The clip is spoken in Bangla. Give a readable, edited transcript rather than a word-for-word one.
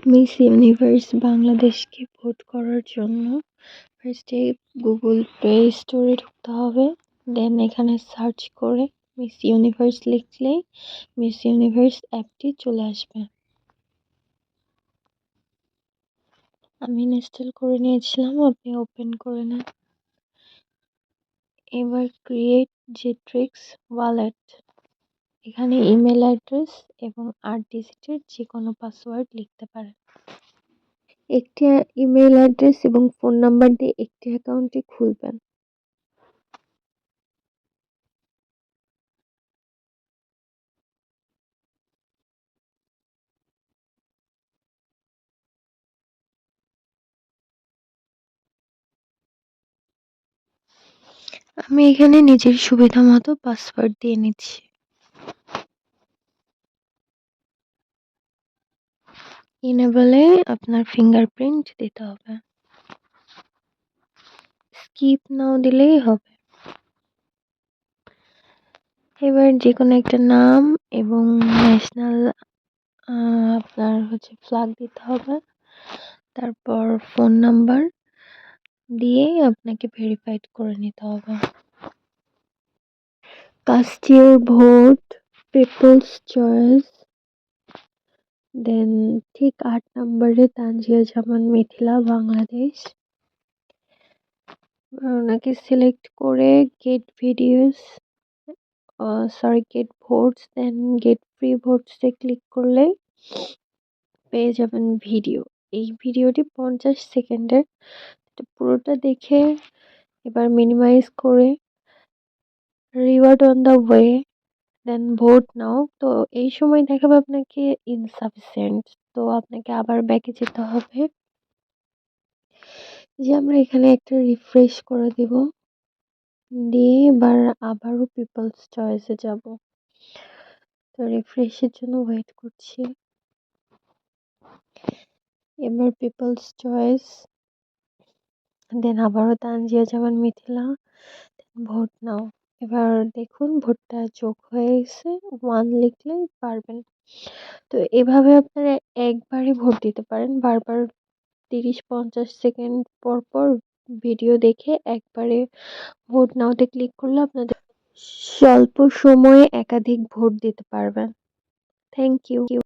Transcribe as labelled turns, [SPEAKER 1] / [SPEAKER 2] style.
[SPEAKER 1] মিস ইউনিভার্স বাংলাদেশকে ভোট করার জন্য ফার্স্টে গুগল প্লে স্টোরে ঢুকতে হবে। দেন এখানে সার্চ করে মিস ইউনিভার্স লিখলেই মিস ইউনিভার্স অ্যাপটি চলে আসবে। আমি ইনস্টল করে নিয়েছিলাম, আপনি ওপেন করে নেন। এবার ক্রিয়েট জেট্রিক্স ওয়ালেট, এখানে ইমেল অ্যাড্রেস এবং 8 ডিজিটের যে কোনো পাসওয়ার্ড লিখতে পারেন। একটি ইমেল অ্যাড্রেস এবং ফোন নাম্বার দিয়ে একটি অ্যাকাউন্টে খুলবেন। আমি এখানে নিজের সুবিধা মতো পাসওয়ার্ড দিয়ে নিচ্ছি। ইনেবলে আপনার ফিঙ্গারপ্রিন্ট দিতে হবে। স্কিপ নাও দিলেই হবে। এবার যে কোনো একটা নাম এবং ন্যাশনাল আপনার ফ্ল্যাগ দিতে হবে। তারপর ফোন নাম্বার দিয়ে আপনাকে ভেরিফাইড করে নিতে হবে। Cast your vote, people's choice, then ঠিক 8 নম্বরে তানজিয়া জামান মিথিলা বাংলাদেশ। ওনাকে সিলেক্ট করে গেট ভিডিওস গেট ভোটস, দেন গেট ফ্রি ভোটসে ক্লিক করলে পেয়ে যাবেন ভিডিও। এই ভিডিওটি 50 সেকেন্ডের, পুরোটা দেখে এবার মিনিমাইজ করে reward on the way, then vote now. তো এই সময় দেখাবে আপনাকে ইনসাফিসিয়েন্ট, তো আপনাকে আবার ব্যাকে যেতে হবে। যে আমরা এখানে একটা রিফ্রেশ করে দিব, দিয়ে এবার আবারও পিপলস চয়েসে যাব। তো রিফ্রেশের জন্য ওয়েট করছি। এবার পিপলস চয়েস, দেন আবারও তানজিয়া জামান মিথিলা, ভোট নাও। এবার দেখুন ভোটটা যোগ হয়ে গেছে, 1 লিখলেই পারবেন। তো এভাবে আপনারা একবারই ভোট দিতে পারেন, বারবার 30-50 সেকেন্ড পর পর ভিডিও দেখে একবারে ভোট নাওতে ক্লিক করলে আপনাদের স্বল্প সময়ে একাধিক ভোট দিতে পারবেন। Thank you.